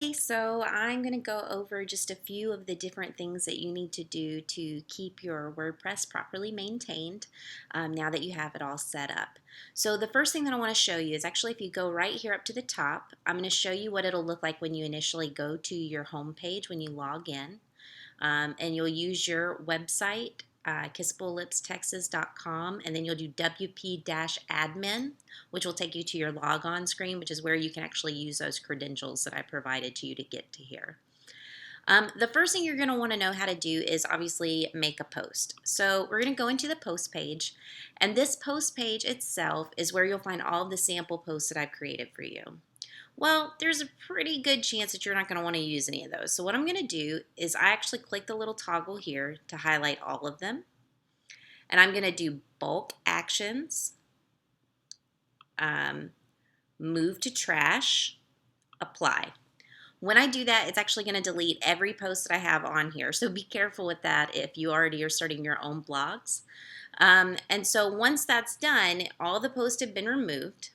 So I'm going to go over just a few of the different things that you need to do to keep your WordPress properly maintained now that you have it all set up. So the first thing that I want to show you is actually if you go right here up to the top, I'm going to show you what it'll look like when you initially go to your home page when you log in. And you'll use your website, kissableLipsTexas.com, and then you'll do WP-admin, which will take you to your logon screen, which is where you can actually use those credentials that I provided to you to get to here. The first thing you're going to want to know how to do is obviously make a post. So we're going to go into the post page, and this post page itself is where you'll find all of the sample posts that I've created for you. Well, there's a pretty good chance that you're not going to want to use any of those. So what I'm going to do is I actually click the little toggle here to highlight all of them. And I'm going to do bulk actions, move to trash, apply. When I do that, it's actually going to delete every post that I have on here. So be careful with that if you already are starting your own blogs. And so once that's done, all the posts have been removed.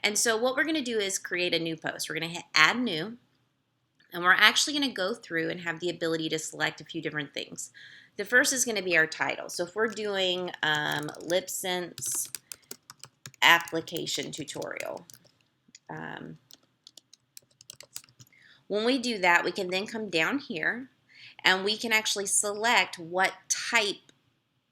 And so what we're going to do is create a new post. We're going to hit add new, and we're actually going to go through and have the ability to select a few different things. The first is going to be our title. So if we're doing LipSense application tutorial, when we do that, we can then come down here and we can actually select what type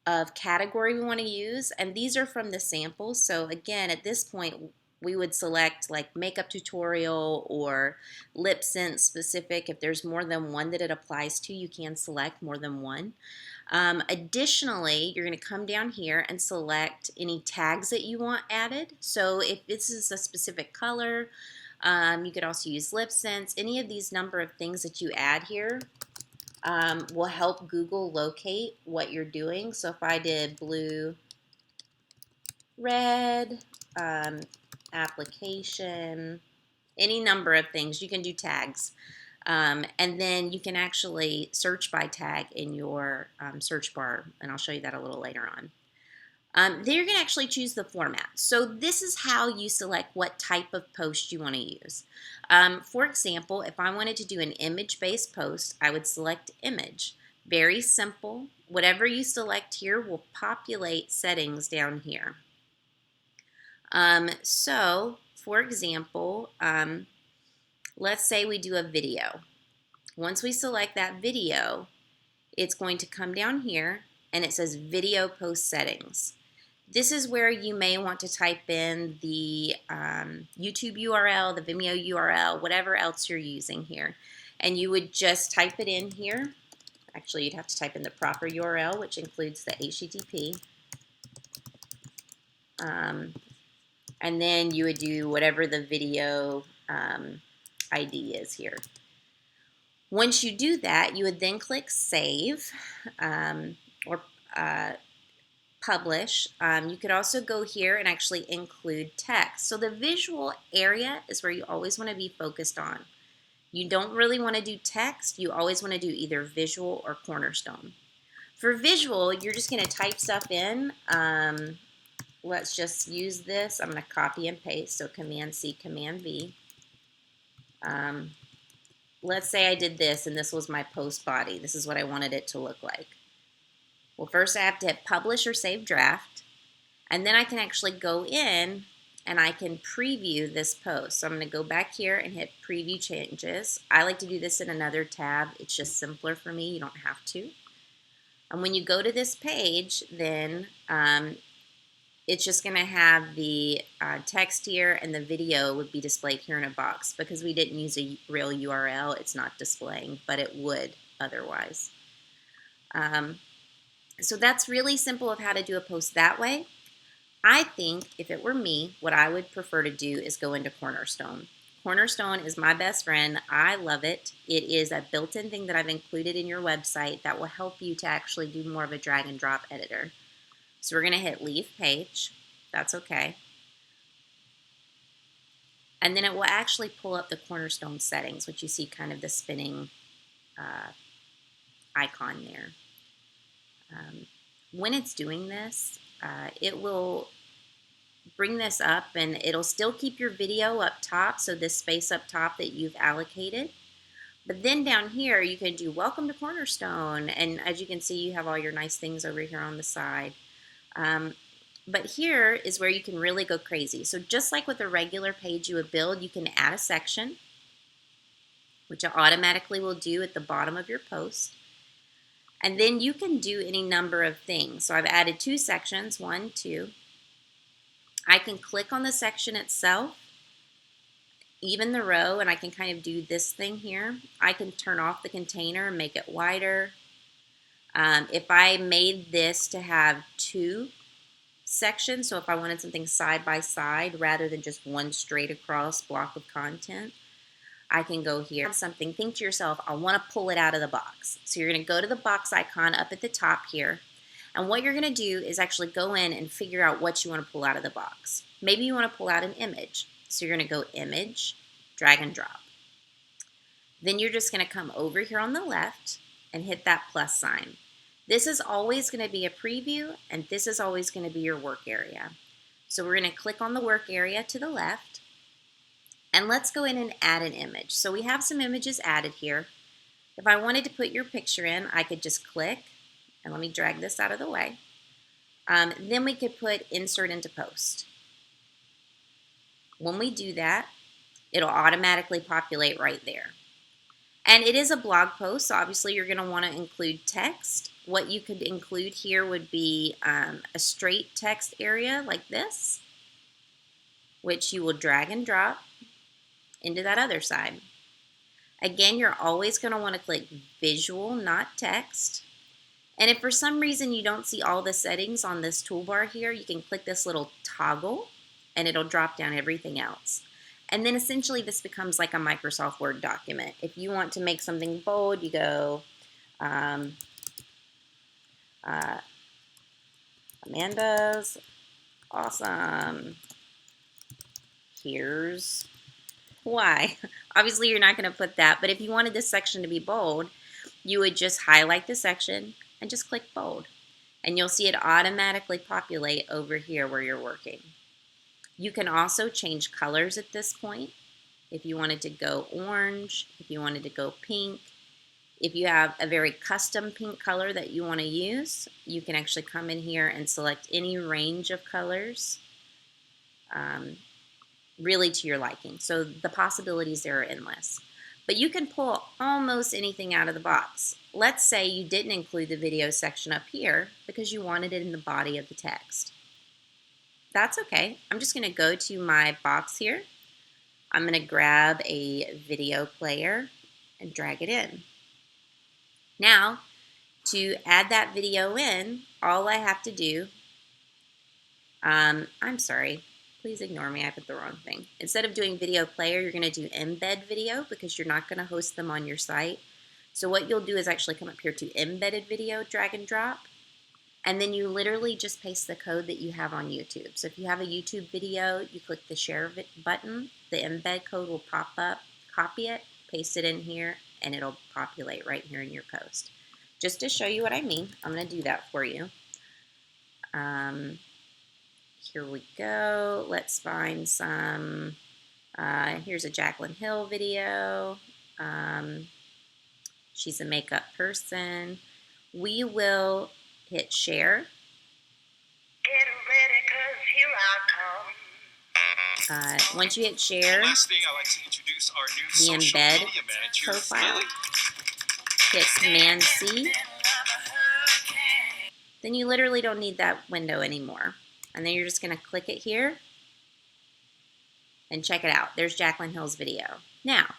of category we want to use, and these are from the samples. So again, at this point, we would select like makeup tutorial or LipSense specific. If there's more than one that it applies to, you can select more than one. Additionally, you're going to come down here and select any tags that you want added. So if this is a specific color, you could also use LipSense. Any of these number of things that you add here will help Google locate what you're doing. So if I did blue, red, application, any number of things, you can do tags. And then you can actually search by tag in your search bar, and I'll show you that a little later on. Then you're going to actually choose the format. So this is how you select what type of post you want to use. For example, if I wanted to do an image-based post, I would select image. Very simple. Whatever you select here will populate settings down here. So, for example, let's say we do a video. Once we select that video, it's going to come down here and it says video post settings. This is where you may want to type in the YouTube URL, the Vimeo URL, whatever else you're using here. And you would just type it in here. Actually, you'd have to type in the proper URL, which includes the HTTP. And then you would do whatever the video ID is here. Once you do that, you would then click Save or Publish. You could also go here and actually include text. So the visual area is where you always want to be focused on. You don't really want to do text. You always want to do either visual or cornerstone. For visual, you're just going to type stuff in. Let's just use this. I'm going to copy and paste, so Command-C, Command-V. Let's say I did this, and this was my post body. This is what I wanted it to look like. Well, first I have to hit Publish or Save Draft, and then I can actually go in and I can preview this post. So I'm going to go back here and hit Preview Changes. I like to do this in another tab. It's just simpler for me. You don't have to. And when you go to this page, then it's just going to have the text here, and the video would be displayed here in a box. Because we didn't use a real URL, it's not displaying, but it would otherwise. So that's really simple of how to do a post that way. I think if it were me, what I would prefer to do is go into Cornerstone. Cornerstone is my best friend. I love it. It is a built-in thing that I've included in your website that will help you to actually do more of a drag and drop editor. So we're going to hit Leave Page. That's okay. And then it will actually pull up the Cornerstone settings, which you see kind of the spinning icon there. When it's doing this, it will bring this up and it'll still keep your video up top, so this space up top that you've allocated. But then down here you can do welcome to Cornerstone, and as you can see you have all your nice things over here on the side. But here is where you can really go crazy. So just like with a regular page you would build, you can add a section, which it automatically will do at the bottom of your post. And then you can do any number of things. So I've added 2 sections, 1, 2. I can click on the section itself, even the row, and I can kind of do this thing here. I can turn off the container and make it wider. If I made this to have 2 sections, so if I wanted something side by side rather than just one straight across block of content, I can go here. Something, think to yourself, I want to pull it out of the box. So you're going to go to the box icon up at the top here, and what you're going to do is actually go in and figure out what you want to pull out of the box. Maybe you want to pull out an image. So you're going to go image, drag and drop. Then you're just going to come over here on the left and hit that plus sign. This is always going to be a preview, and this is always going to be your work area. So we're going to click on the work area to the left, and let's go in and add an image. So we have some images added here. If I wanted to put your picture in, I could just click, and let me drag this out of the way. Then we could put insert into post. When we do that, it'll automatically populate right there. And it is a blog post, so obviously you're going to want to include text. What you could include here would be a straight text area like this, which you will drag and drop into that other side. Again, you're always going to want to click visual, not text. And if for some reason you don't see all the settings on this toolbar here, you can click this little toggle and it'll drop down everything else. And then essentially this becomes like a Microsoft Word document. If you want to make something bold, you go Amanda's awesome. Here's why. Obviously you're not going to put that, but if you wanted this section to be bold, you would just highlight the section and just click bold. And you'll see it automatically populate over here where you're working. You can also change colors at this point. If you wanted to go orange, if you wanted to go pink, if you have a very custom pink color that you want to use, you can actually come in here and select any range of colors, really to your liking. So the possibilities there are endless. But you can pull almost anything out of the box. Let's say you didn't include the video section up here because you wanted it in the body of the text. That's okay. I'm just going to go to my box here. I'm going to grab a video player and drag it in. Now, to add that video in, all I have to do, I'm sorry, please ignore me, I put the wrong thing. Instead of doing video player, you're going to do embed video because you're not going to host them on your site. So what you'll do is actually come up here to embedded video, drag and drop, and then you literally just paste the code that you have on YouTube. So if you have a YouTube video, you click the share button, the embed code will pop up, copy it, paste it in here, and it'll populate right here in your post. Just to show you what I mean, I'm going to do that for you. Here we go. Let's find some, here's a Jaclyn Hill video. She's a makeup person. We will hit share. Get ready, 'cause here I come. Once you hit share, Last thing, I'd like to introduce our new the social embed media manager, profile. Lily. Hit Command C. Then you literally don't need that window anymore. And then you're just going to click it here and check it out. There's Jaclyn Hill's video. Now,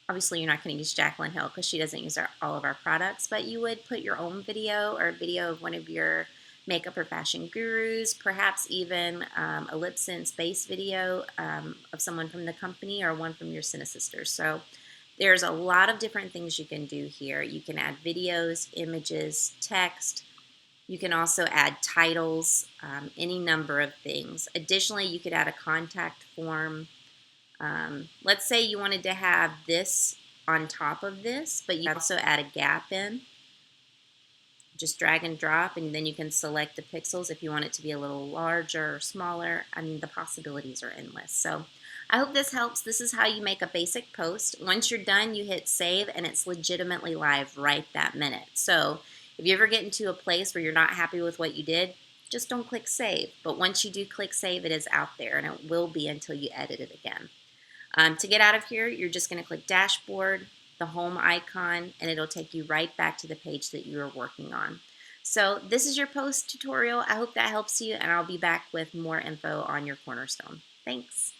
obviously you're not going to use Jaclyn Hill because she doesn't use all of our products, but you would put your own video or a video of one of your makeup or fashion gurus, perhaps even a lip sync based video of someone from the company or one from your Cine Sisters. So there's a lot of different things you can do here. You can add videos, images, text. You can also add titles, any number of things. Additionally, you could add a contact form. Let's say you wanted to have this on top of this, but you also add a gap in. just drag and drop, and then you can select the pixels if you want it to be a little larger or smaller. I mean, the possibilities are endless. So I hope this helps. This is how you make a basic post. Once you're done, you hit save, and it's legitimately live right that minute. So if you ever get into a place where you're not happy with what you did, just don't click save. But once you do click save, it is out there, and it will be until you edit it again. To get out of here, you're just going to click dashboard, the home icon, and it'll take you right back to the page that you were working on. So this is your post tutorial. I hope that helps you, and I'll be back with more info on your cornerstone. Thanks.